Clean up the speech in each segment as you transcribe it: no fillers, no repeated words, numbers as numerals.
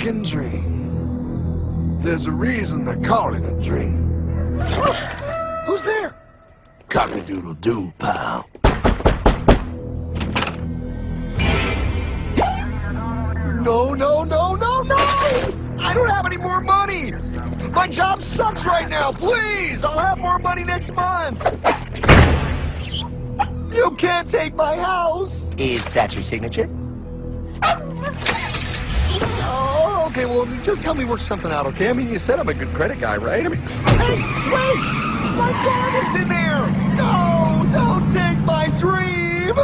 American dream. There's a reason they call it a dream. Who's there? Cock-a-doodle-doo, pal. No, no, no, no, no! I don't have any more money! My job sucks right now, please! I'll have more money next month! You can't take my house! Is that your signature? Oh, okay, well, just help me work something out, okay? I mean, you said I'm a good credit guy, right? I mean, hey, wait! My dad is in there! No, don't take my dream!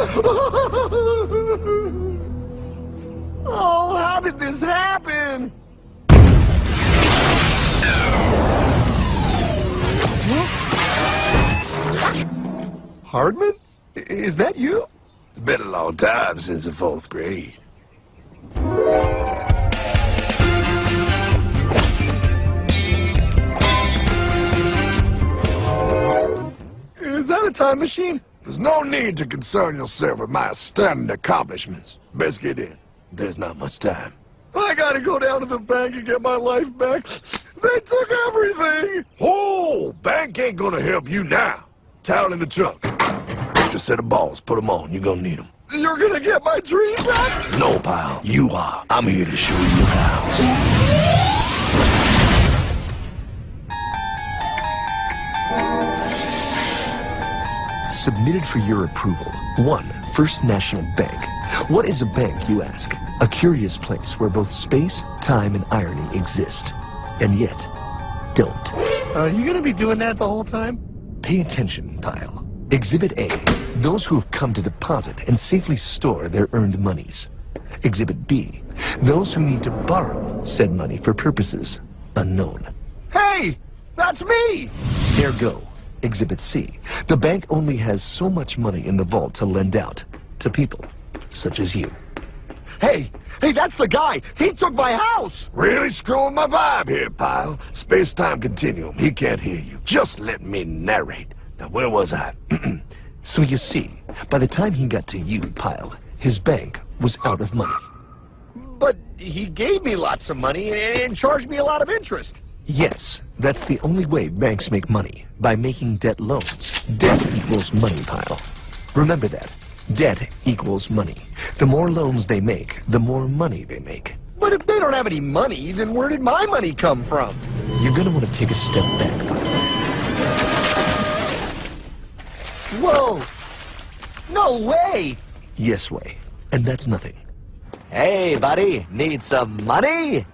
Oh, how did this happen? Hardman? Is that you? It's been a long time since the 4th grade. Is that a time machine? There's no need to concern yourself with my astounding accomplishments. Best get in. There's not much time. I gotta go down to the bank and get my life back. They took everything! Oh, bank ain't gonna help you now. Towel in the trunk. Extra set of balls. Put them on. You're gonna need them. You're gonna get my dream back? No, pal. You are. I'm here to show you how. Submitted for your approval. 1. First National Bank. What is a bank, you ask? A curious place where both space, time, and irony exist. And yet, don't. Are you gonna be doing that the whole time? Pay attention, pile. Exhibit A. Those who have come to deposit and safely store their earned monies. Exhibit B. Those who need to borrow said money for purposes unknown. Hey! That's me! Ergo. Exhibit C. The bank only has so much money in the vault to lend out to people such as you. Hey! Hey, that's the guy! He took my house! Really screwing my vibe here, pal. Space-time continuum. He can't hear you. Just let me narrate. Now, where was I? So you see, by the time he got to you, pile, his bank was out of money. But he gave me lots of money and charged me a lot of interest. Yes, that's the only way banks make money, by making debt loans. Debt equals money, pile. Remember that. Debt equals money. The more loans they make, the more money they make. But if they don't have any money, then where did my money come from? You're gonna want to take a step back, pile. Whoa! No way! Yes way. And that's nothing. Hey, buddy, need some money?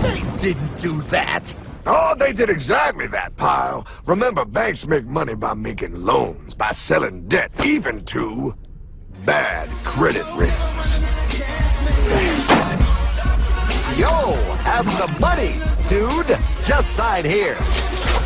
They didn't do that! Oh, they did exactly that, pal. Remember, banks make money by making loans, by selling debt, even to bad credit risks. Yo, have some money, dude. Just sign here.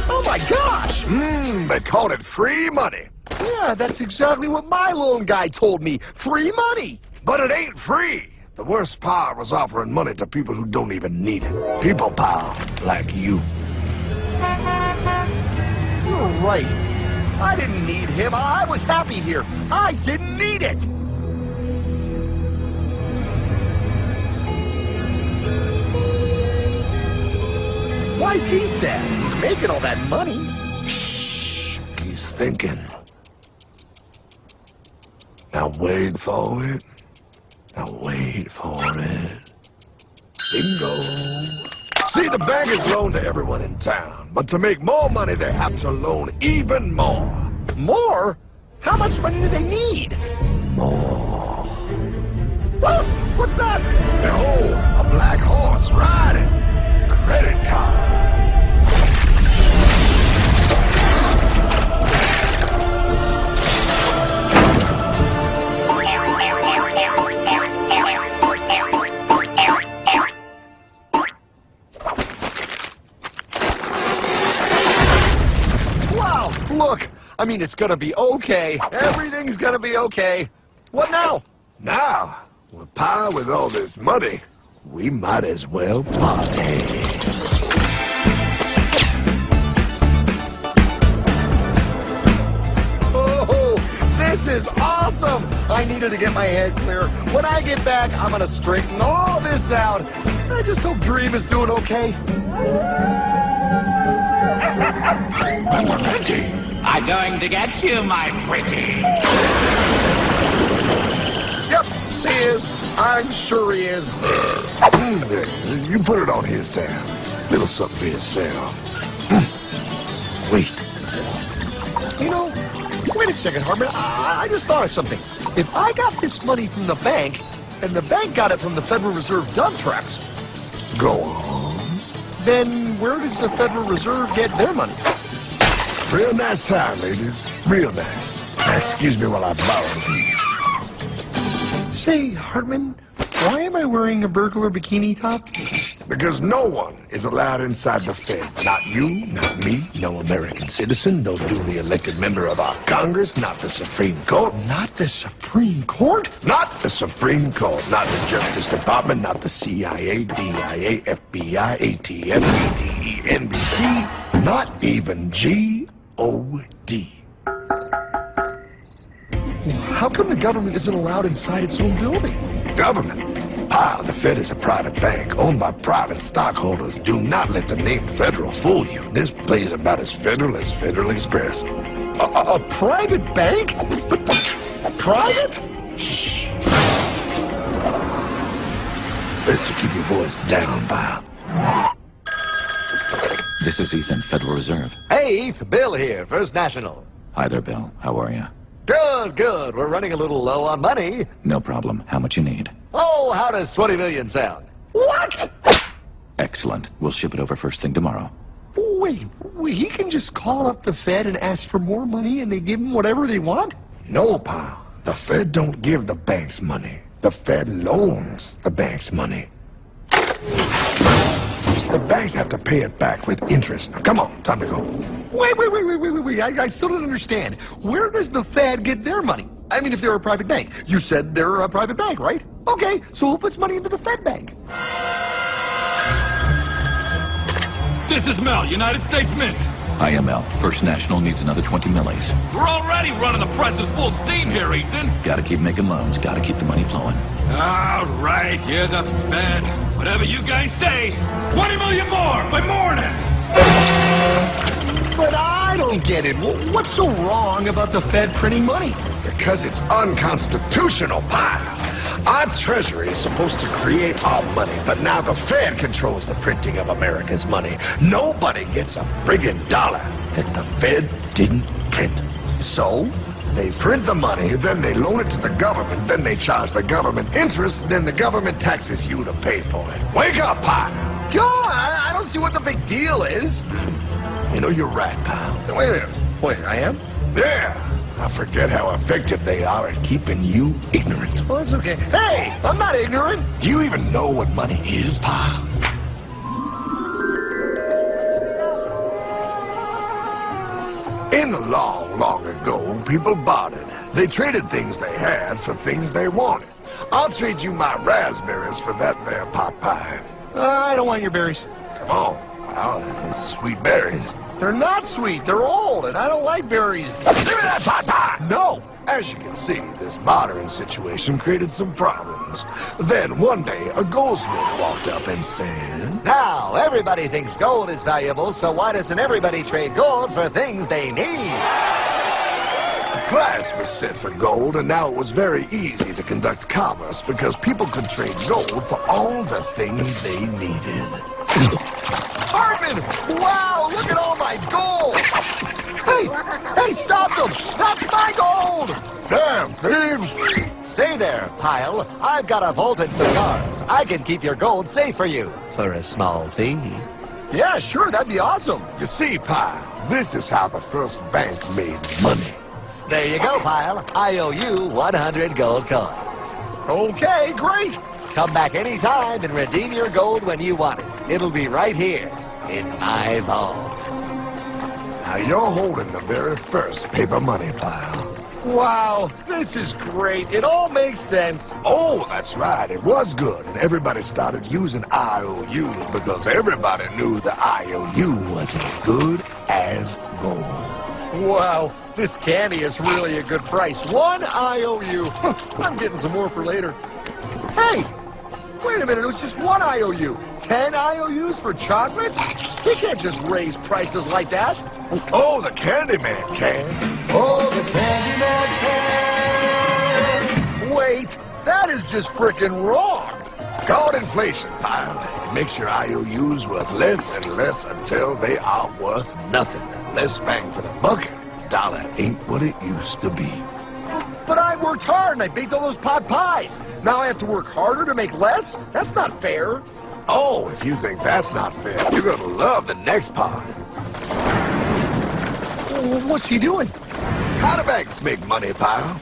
Oh my gosh! They called it free money. Yeah, that's exactly what my loan guy told me. Free money! But it ain't free. The worst part was offering money to people who don't even need it. People, pal, like you. You're right. I didn't need him. I was happy here. I didn't need it. Why's he sad? He's making all that money. Shh. He's thinking. Now wait for it. Now wait for it. Bingo. See, the bank is loaned to everyone in town, but to make more money, they have to loan even more. More? How much money do they need? More. Whoa! What's that? Behold, a black horse riding. Credit card. Look, I mean, it's gonna be okay. Everything's gonna be okay. What now? Now, with power with all this money, we might as well party. Oh, this is awesome! I needed to get my head clear. When I get back, I'm gonna straighten all this out. I just hope Dream is doing okay. I'm going to get you, my pretty. Yep, he is. I'm sure he is. You put it on his tab. Little something for yourself. Wait. You know, wait a second, Hartman. I just thought of something. If I got this money from the bank, and the bank got it from the Federal Reserve dump trucks, Go on. then where does the Federal Reserve get their money? Real nice time, ladies. Real nice. Now, excuse me while I borrow these. Say, Hartman, why am I wearing a burglar bikini top? Because no one is allowed inside the Fed. Not you, not me, no American citizen, no duly elected member of our Congress, not the Supreme Court. Not the Supreme Court? Not the Supreme Court, not the Justice Department, not the CIA, DIA, FBI, ATF, ETE, NBC, not even G.O.D. How come the government isn't allowed inside its own building? Government? The Fed is a private bank owned by private stockholders. Do not let the name Federal fool you. This place is about as federal as Federal Express. A private bank? But private? Shh. Best to keep your voice down, pal. This is Ethan, Federal Reserve. Hey, Eth, Bill here, First National. Hi there, Bill. How are you? Good, good. We're running a little low on money. No problem. How much you need? Oh, how does 20 million sound? What? Excellent. We'll ship it over first thing tomorrow. Wait, he can just call up the Fed and ask for more money and they give him whatever they want? No, pal. The Fed don't give the banks money. The Fed loans the banks money. The banks have to pay it back with interest. Now, come on, time to go. Wait. I still don't understand. Where does the Fed get their money? I mean, if they're a private bank. You said they're a private bank, right? Okay, so who puts money into the Fed bank? This is Mel, United States Mint. IML. First National needs another 20 millis. We're already running the presses full steam here, Ethan. Gotta keep making loans. Gotta keep the money flowing. All right, you're the Fed. Whatever you guys say. 20 million more by morning. But I don't get it. What's so wrong about the Fed printing money? Because it's unconstitutional, pal. Our Treasury is supposed to create our money, but now the Fed controls the printing of America's money. Nobody gets a friggin' dollar that the Fed didn't print. So? They print the money, then they loan it to the government, then they charge the government interest, then the government taxes you to pay for it. Wake up, pal! God, I don't see what the big deal is. You know, you're right, pal. Wait a minute. Wait, I am? Yeah. I forget how effective they are at keeping you ignorant. Well, that's okay. Hey, I'm not ignorant. Do you even know what money is, pal? In the long, long ago, people bartered. They traded things they had for things they wanted. I'll trade you my raspberries for that there pot pie. I don't want your berries. Come on. Wow, those sweet berries. They're not sweet. They're old, and I don't like berries. Give me that pot pie! No. As you can see, this bartering situation created some problems. Then, one day, a goldsmith walked up and said, Now, everybody thinks gold is valuable, so why doesn't everybody trade gold for things they need? a price was set for gold, and now it was very easy to conduct commerce because people could trade gold for all the things they needed. Hartman! Wow, look at all my gold! Hey, stop them! That's my gold! Damn thieves! Say there, Pyle, I've got a vault and some guards. I can keep your gold safe for you, for a small fee. Yeah, sure, that'd be awesome. You see, Pyle, this is how the first bank made money. There you go, Pyle. I owe you 100 gold coins. Okay, great. Come back anytime and redeem your gold when you want it. It'll be right here in my vault. Now you're holding the very first paper money, Pyle. Wow, this is great. It all makes sense. Oh, that's right. It was good. And everybody started using IOUs because everybody knew the IOU was as good as gold. Wow, this candy is really a good price. 1 IOU. I'm getting some more for later. Hey, wait a minute, it was just 1 IOU. 10 IOUs for chocolate? He can't just raise prices like that. Oh, the Candyman can. Oh, the Candyman can. Wait, that is just frickin' wrong. It's called inflation, pal. It makes your IOUs worth less and less until they are worth nothing. Less bang for the buck. Dollar ain't what it used to be. But I worked hard and I baked all those pot pies. Now I have to work harder to make less? That's not fair. Oh, if you think that's not fair, you're gonna love the next part. What's he doing? How do banks make money, pal?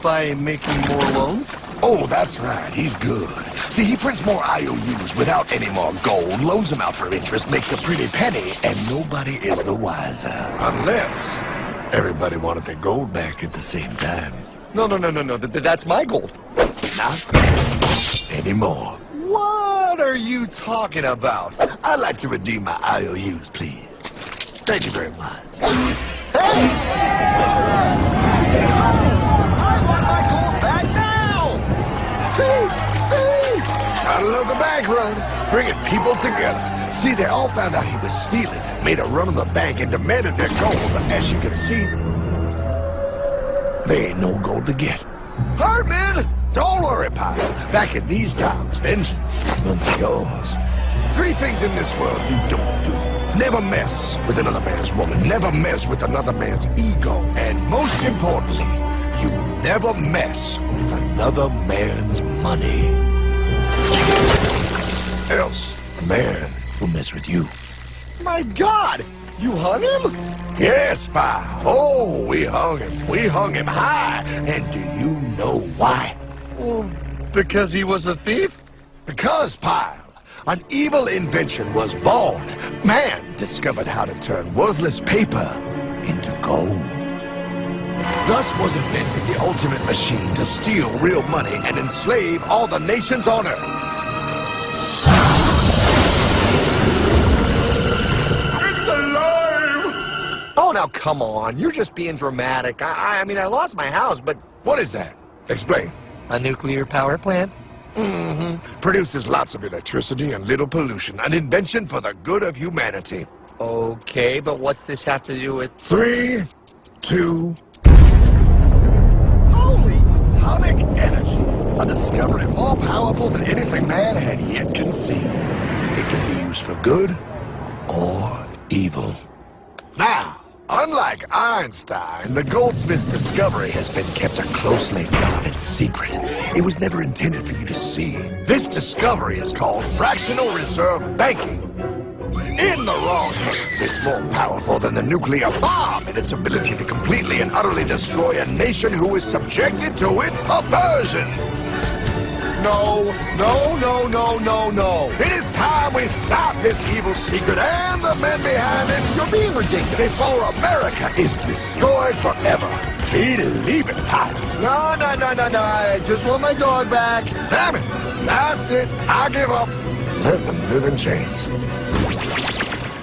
By making more loans? Oh, that's right. He's good. See, he prints more IOUs without any more gold, loans them out for interest, makes a pretty penny, and nobody is the wiser. Unless everybody wanted their gold back at the same time. No. That's my gold. Not anymore. What are you talking about? I'd like to redeem my IOUs, please. Thank you very much. Hey! I want my gold back now! Thief! I love the bank run, bringing people together. See, they all found out he was stealing, made a run on the bank, and demanded their gold. But as you can see, there ain't no gold to get. Hardman! Don't worry, pal. Back in these times, vengeance will be yours. 3 things in this world you don't do. Never mess with another man's woman. Never mess with another man's ego. And most importantly, you never mess with another man's money. Else, a man will mess with you. My God! You hung him? Yes, pal. Oh, we hung him. We hung him high. And do you know why? Well, because he was a thief? Because, pal, an evil invention was born. Man discovered how to turn worthless paper into gold. Thus was invented the ultimate machine to steal real money and enslave all the nations on Earth. It's alive! Oh, now come on. You're just being dramatic. I mean, I lost my house, but... What is that? Explain. A nuclear power plant? Mm-hmm. Produces lots of electricity and little pollution. An invention for the good of humanity. Okay, but what's this have to do with... 3, 2... Holy atomic energy! A discovery more powerful than anything man had yet conceived. It can be used for good or evil. Now, unlike Einstein, the goldsmith's discovery has been kept a closely guarded secret. It was never intended for you to see. This discovery is called fractional reserve banking. In the wrong hands, it's more powerful than the nuclear bomb in its ability to completely and utterly destroy a nation who is subjected to its perversion. No. It is time we stop this evil secret and the men behind it. You're being ridiculous. Before America is destroyed forever. Believe it, pal. No. I just want my dog back. Damn it. That's it. I give up. Let them live in chains.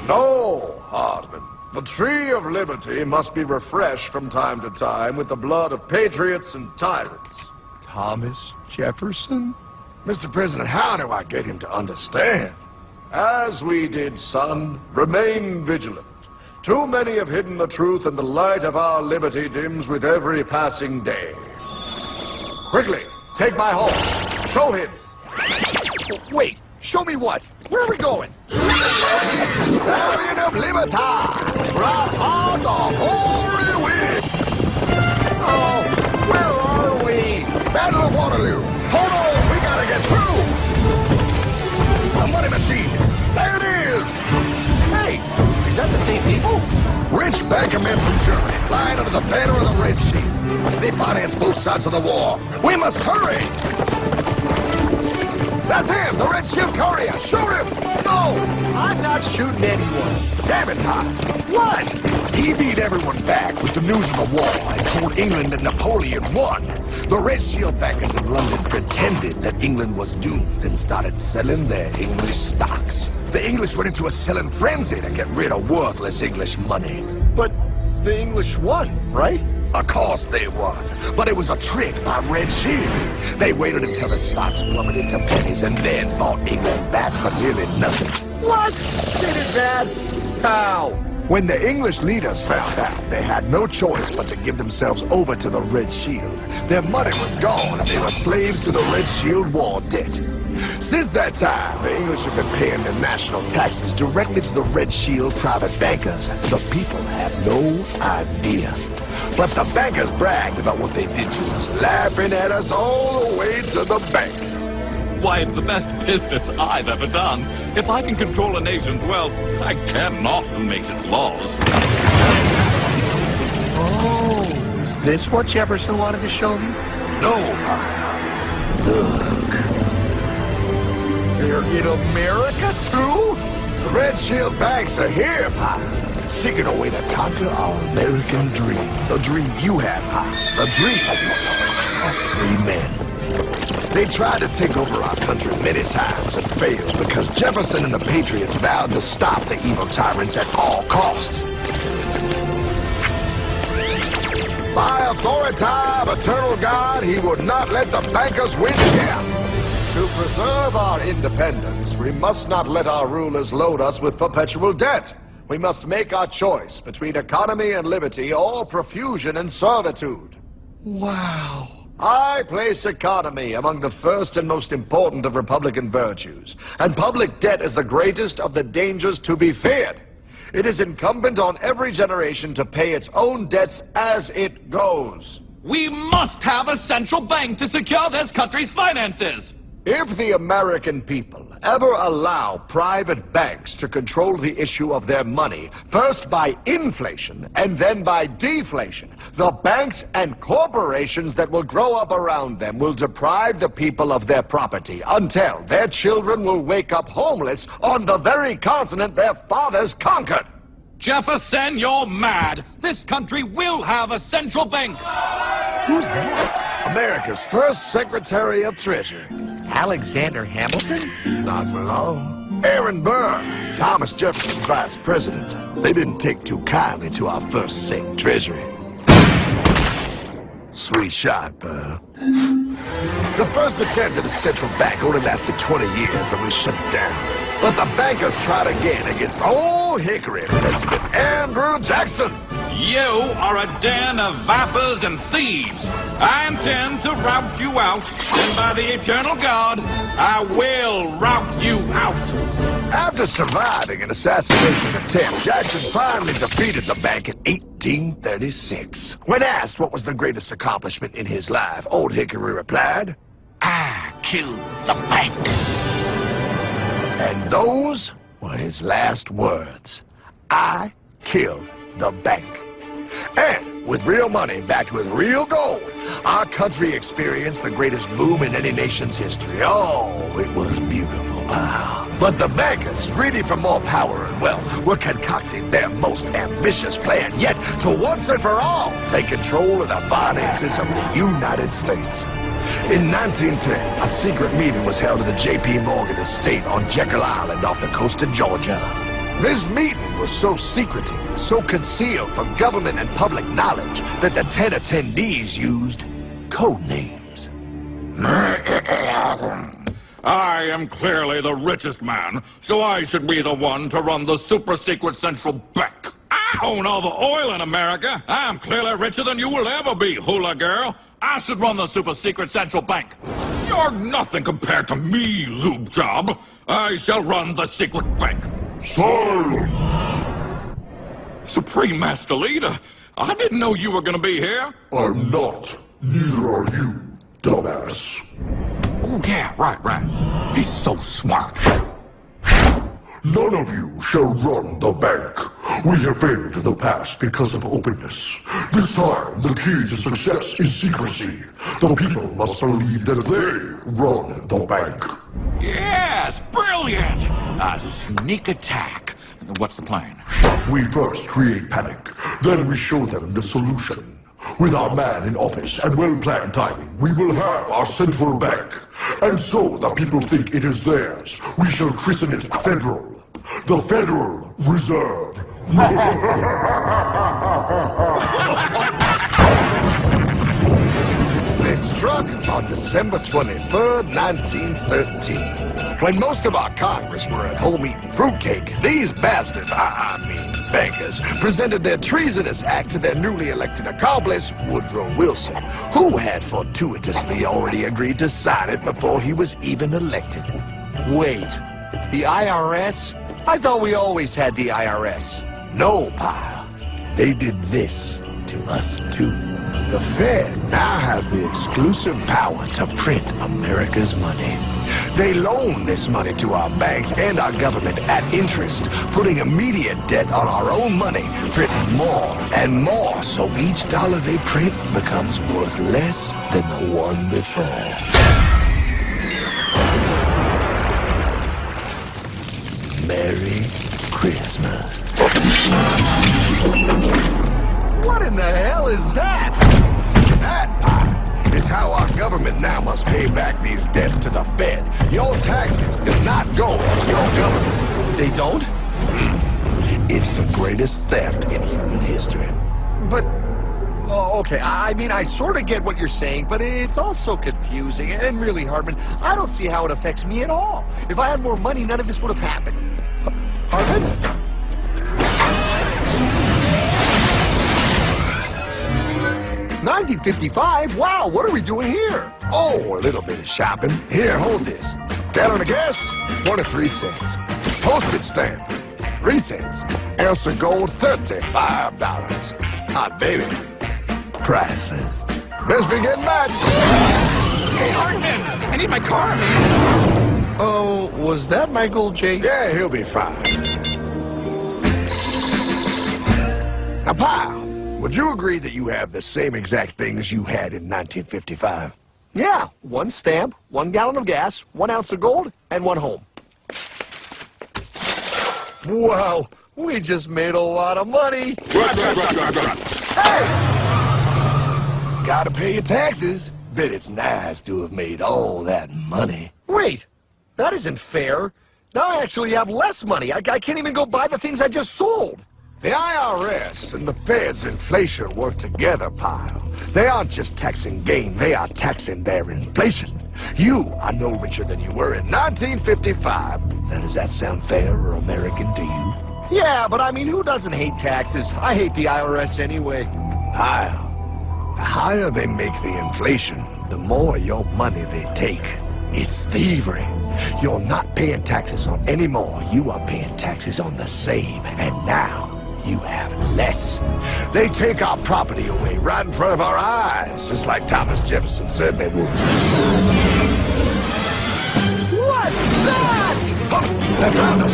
No, Hardman. The tree of liberty must be refreshed from time to time with the blood of patriots and tyrants. Thomas Jefferson? Mr. President, how do I get him to understand? As we did, son, remain vigilant. Too many have hidden the truth, and the light of our liberty dims with every passing day. Quickly, take my horse. Show him. Wait, show me what? Where are we going? Stallion of Liberty! Right on the hoary wind! Oh, where are we? Battle of Waterloo! Hold on, we gotta get through! A money machine! There it is! Hey, is that the same people? Rich bankermen from Germany, flying under the banner of the Red Sea. They finance both sides of the war. We must hurry! That's him, the Red Ship Courier! Shoot him! No, I'm not shooting anyone. Damn it, Pop! What? He beat everyone back with the news of the war and told England that Napoleon won. The Red Shield bankers in London pretended that England was doomed and started selling their English stocks. The English went into a selling frenzy to get rid of worthless English money. But the English won, right? Of course they won, but it was a trick by Red Shield. They waited until the stocks plummeted to pennies and then bought England back for nearly nothing. What? They did that? How? When the English leaders found out, they had no choice but to give themselves over to the Red Shield. Their money was gone and they were slaves to the Red Shield war debt. Since that time, the English have been paying their national taxes directly to the Red Shield private bankers. The people have no idea. But the bankers bragged about what they did to us, laughing at us all the way to the bank. Why, it's the best business I've ever done. If I can control a nation's wealth, I care not who makes its laws. Oh, is this what Jefferson wanted to show me? No, look. They're in America, too? The Red Shield banks are here, Pyle. Seeking a way to conquer our American dream. The dream you have, Pyle. The dream of free men. They tried to take over our country many times and failed because Jefferson and the Patriots vowed to stop the evil tyrants at all costs. By authority of eternal God, he would not let the bankers win again. To preserve our independence, we must not let our rulers load us with perpetual debt. We must make our choice between economy and liberty or profusion and servitude. Wow. I place economy among the first and most important of Republican virtues, and public debt is the greatest of the dangers to be feared. It is incumbent on every generation to pay its own debts as it goes. We must have a central bank to secure this country's finances. If the American people ever allow private banks to control the issue of their money, first by inflation and then by deflation, the banks and corporations that will grow up around them will deprive the people of their property until their children will wake up homeless on the very continent their fathers conquered. Jefferson, you're mad. This country will have a central bank. Who's that? America's first Secretary of Treasury. Alexander Hamilton? Not for long. Aaron Burr, Thomas Jefferson's vice president. They didn't take too kindly to our first Sec Treasury. Sweet shot, Burr. The first attempt at a central bank only lasted 20 years and was shut down. But the bankers tried again against Old Hickory President Andrew Jackson. You are a den of vipers and thieves. I intend to rout you out, and by the eternal God, I will rout you out. After surviving an assassination attempt, Jackson finally defeated the bank in 1836. When asked what was the greatest accomplishment in his life, Old Hickory replied, I killed the bank. and those were his last words. I killed the bank. And with real money backed with real gold, our country experienced the greatest boom in any nation's history. Oh, it was beautiful. Wow. But the bankers, greedy for more power and wealth, were concocting their most ambitious plan yet to once and for all take control of the finances of the United States. In 1910, a secret meeting was held at the J.P. Morgan estate on Jekyll Island off the coast of Georgia. This meeting was so secretive, so concealed from government and public knowledge that the 10 attendees used code names. I am clearly the richest man, so I should be the one to run the super-secret central bank. I own all the oil in America. I'm clearly richer than you will ever be, hula girl. I should run the super-secret central bank. You're nothing compared to me, lube job. I shall run the secret bank. Silence! Supreme Master Leader, I didn't know you were gonna be here. I'm not. Neither are you, dumbass. Oh, yeah, right. He's so smart. None of you shall run the bank. We have failed in the past because of openness. This time, the key to success is secrecy. The people must believe that they run the bank. Yes, brilliant! A sneak attack. What's the plan? We first create panic, then we show them the solution. With our man in office and well-planned timing, we will have our central bank. And so the people think it is theirs. We shall christen it Federal. The Federal Reserve. on December 23rd, 1913. When most of our Congress were at home eating fruitcake, these bastards, I mean bankers, presented their treasonous act to their newly elected accomplice, Woodrow Wilson, who had fortuitously already agreed to sign it before he was even elected. Wait, the IRS? I thought we always had the IRS. No, pal. They did this to us, too. The Fed now has the exclusive power to print America's money. They loan this money to our banks and our government at interest, putting immediate debt on our own money, printing more and more, so each dollar they print becomes worth less than the one before. Merry Christmas. What in the hell is that? That, pal, is how our government now must pay back these debts to the Fed. Your taxes do not go to your government. They don't? It's the greatest theft in human history. But, oh, okay, I mean, I sort of get what you're saying, but it's also confusing. And really, Hartman, I don't see how it affects me at all. If I had more money, none of this would have happened. Hartman? 1955? Wow, what are we doing here? Oh, a little bit of shopping. Here, hold this. Gallon of gas, 23 cents. Postage stamp, 3 cents. Ounce of gold, $35. Hot baby. Priceless. Best be getting back. Hey, Hartman! I need my car, man! Oh, was that Michael J? Yeah, he'll be fine. Now, pal, would you agree that you have the same exact things you had in 1955? Yeah, 1 stamp, 1 gallon of gas, 1 ounce of gold, and 1 home. Wow, we just made a lot of money. Hey! Gotta pay your taxes. Bet it's nice to have made all that money. Wait, that isn't fair. Now I actually have less money. I can't even go buy the things I just sold. The IRS and the Fed's inflation work together, pal. They aren't just taxing gain, they are taxing their inflation. You are no richer than you were in 1955. Now, does that sound fair or American to you? Yeah, but I mean, who doesn't hate taxes? I hate the IRS anyway. Pal, the higher they make the inflation, the more your money they take. It's thievery. You're not paying taxes on any more. You are paying taxes on the same. And now, you have less. They take our property away right in front of our eyes, just like Thomas Jefferson said they would. What's that? Oh, they found him.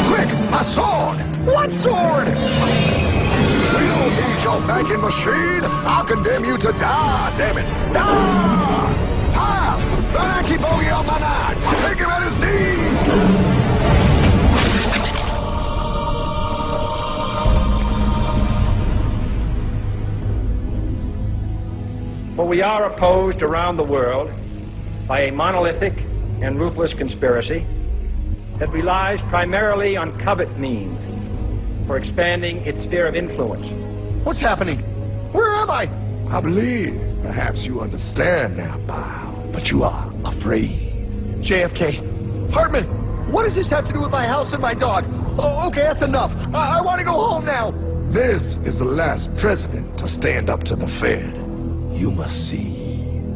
Quick, my sword. What sword? We don't need your banking machine. I'll condemn you to die, damn it. Die! Pile! Don't I keep Bogey on my nine. Take him at his knees. For we are opposed around the world by a monolithic and ruthless conspiracy that relies primarily on covert means for expanding its sphere of influence. What's happening? Where am I? I believe perhaps you understand now, pal, but you are afraid. JFK. Hartman, what does this have to do with my house and my dog? Oh, okay, that's enough. I want to go home now. This is the last president to stand up to the Fed. You must see.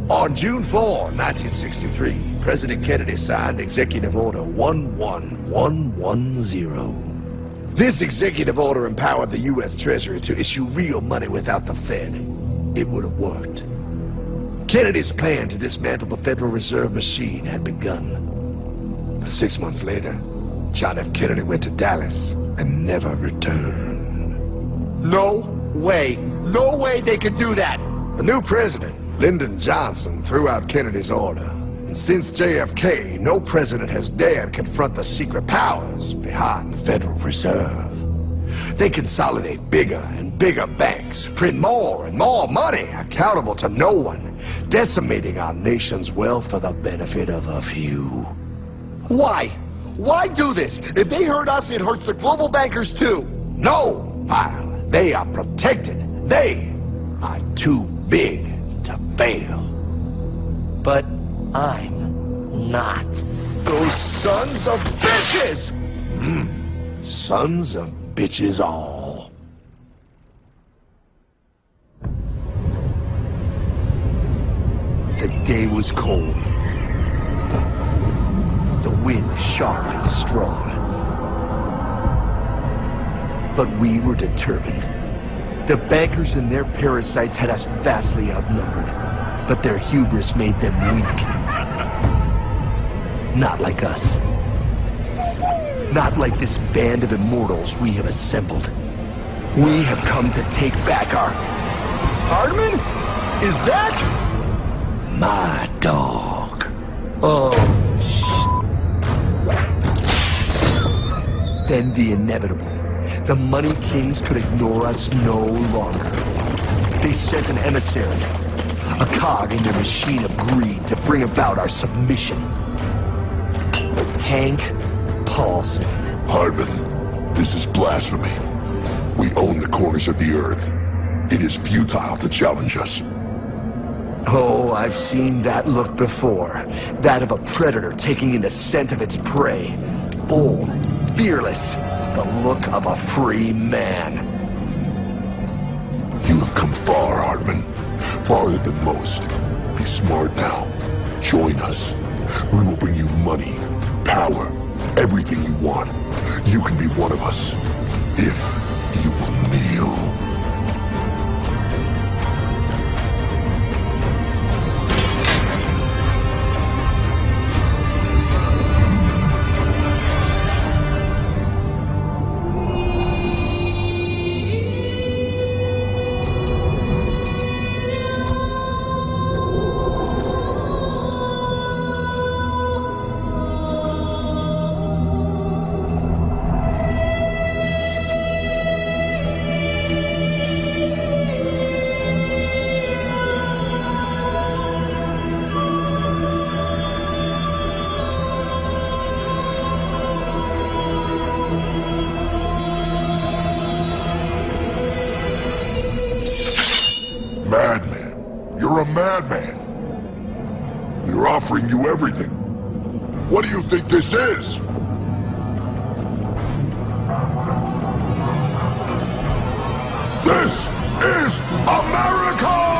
On June 4, 1963, President Kennedy signed Executive Order 11110. This executive order empowered the U.S. Treasury to issue real money without the Fed. It would have worked. Kennedy's plan to dismantle the Federal Reserve machine had begun. 6 months later, John F. Kennedy went to Dallas and never returned. No way. No way they could do that. The new president, Lyndon Johnson, threw out Kennedy's order. And since JFK, no president has dared confront the secret powers behind the Federal Reserve. They consolidate bigger and bigger banks, print more and more money, accountable to no one, decimating our nation's wealth for the benefit of a few. Why? Why do this? If they hurt us, it hurts the global bankers too. No, pal. They are protected. They are too big to fail. But I'm not. Those sons of bitches! Sons of bitches all. The day was cold. The wind sharp and strong. But we were determined. The bankers and their parasites had us vastly outnumbered, but their hubris made them weak. Not like us. Not like this band of immortals we have assembled. We have come to take back our... Hardman? Is that... my dog. Oh, Then the inevitable. The Money Kings could ignore us no longer. They sent an emissary, a cog in their machine of greed to bring about our submission. Hank Paulson. Hardman, this is blasphemy. We own the corners of the earth. It is futile to challenge us. Oh, I've seen that look before. That of a predator taking in the scent of its prey. Bold, fearless, the look of a free man. You have come far, Hardman. Farther than most. Be smart now. Join us. We will bring you money, power, everything you want. You can be one of us, if you will kneel. Madman. You're a madman. We're offering you everything. What do you think this is? This is America!